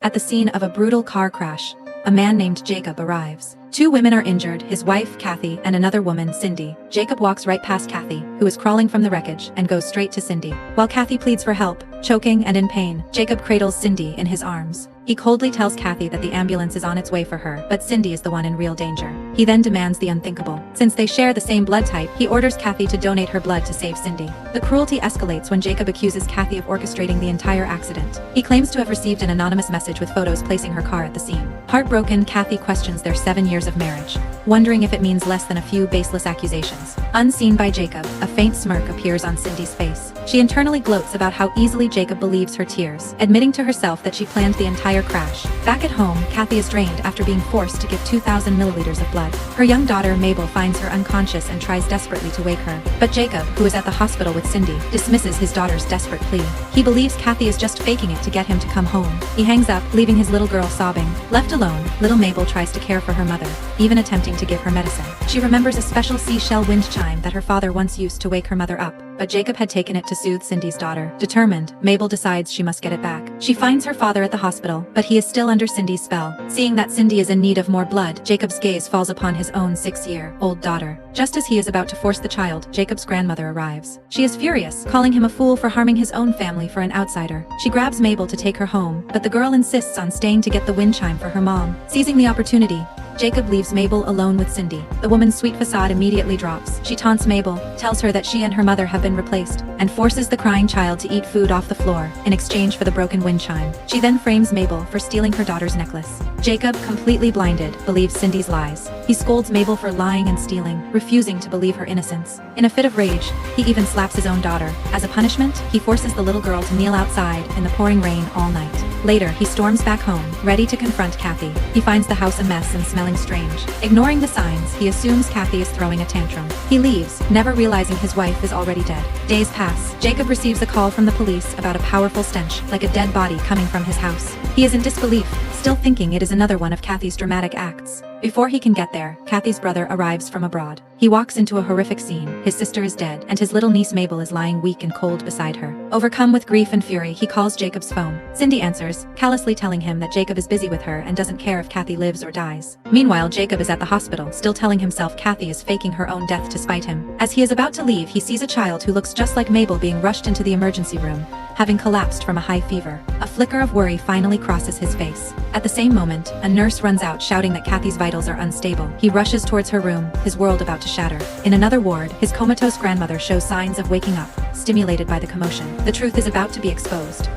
At the scene of a brutal car crash, a man named Jacob arrives. Two women are injured, his wife, Kathy, and another woman, Cindy. Jacob walks right past Kathy, who is crawling from the wreckage, and goes straight to Cindy. While Kathy pleads for help, choking and in pain, Jacob cradles Cindy in his arms. He coldly tells Kathy that the ambulance is on its way for her, but Cindy is the one in real danger. He then demands the unthinkable. Since they share the same blood type, he orders Kathy to donate her blood to save Cindy. The cruelty escalates when Jacob accuses Kathy of orchestrating the entire accident. He claims to have received an anonymous message with photos placing her car at the scene. Heartbroken, Kathy questions their 7 years of marriage, wondering if it means less than a few baseless accusations. Unseen by Jacob, a faint smirk appears on Cindy's face. She internally gloats about how easily Jacob believes her tears, admitting to herself that she planned the entire crash. Back at home, Kathy is drained after being forced to give 2,000 milliliters of blood. Her young daughter Mabel finds her unconscious and tries desperately to wake her. But Jacob, who is at the hospital with Cindy, dismisses his daughter's desperate plea. He believes Kathy is just faking it to get him to come home. He hangs up, leaving his little girl sobbing. Left alone, little Mabel tries to care for her mother, even attempting to give her medicine. She remembers a special seashell wind chime that her father once used to wake her mother up, but Jacob had taken it to soothe Cindy's daughter. Determined, Mabel decides she must get it back. She finds her father at the hospital, but he is still under Cindy's spell. Seeing that Cindy is in need of more blood, Jacob's gaze falls upon his own 6-year-old daughter. Just as he is about to force the child, Jacob's grandmother arrives. She is furious, calling him a fool for harming his own family for an outsider. She grabs Mabel to take her home, but the girl insists on staying to get the wind chime for her mom. Seizing the opportunity, Jacob leaves Mabel alone with Cindy. The woman's sweet facade immediately drops. She taunts Mabel, tells her that she and her mother have been replaced, and forces the crying child to eat food off the floor in exchange for the broken wind chime. She then frames Mabel for stealing her daughter's necklace. Jacob, completely blinded, believes Cindy's lies. He scolds Mabel for lying and stealing, refusing to believe her innocence. In a fit of rage, he even slaps his own daughter. As a punishment, he forces the little girl to kneel outside in the pouring rain all night. Later, he storms back home, ready to confront Kathy. He finds the house a mess and smelling strange. Ignoring the signs, he assumes Kathy is throwing a tantrum. He leaves, never realizing his wife is already dead. Days pass. Jacob receives a call from the police about a powerful stench, like a dead body coming from his house. He is in disbelief, still thinking it is another one of Kathy's dramatic acts. Before he can get there, Kathy's brother arrives from abroad. He walks into a horrific scene. His sister is dead, and his little niece Mabel is lying weak and cold beside her. Overcome with grief and fury, he calls Jacob's phone. Cindy answers, callously telling him that Jacob is busy with her and doesn't care if Kathy lives or dies. Meanwhile, Jacob is at the hospital, still telling himself Kathy is faking her own death to spite him. As he is about to leave, he sees a child who looks just like Mabel being rushed into the emergency room, having collapsed from a high fever. A flicker of worry finally crosses his face. At the same moment, a nurse runs out shouting that Kathy's vitals are unstable. He rushes towards her room, his world about to shatter. In another ward, his comatose grandmother shows signs of waking up, stimulated by the commotion. The truth is about to be exposed.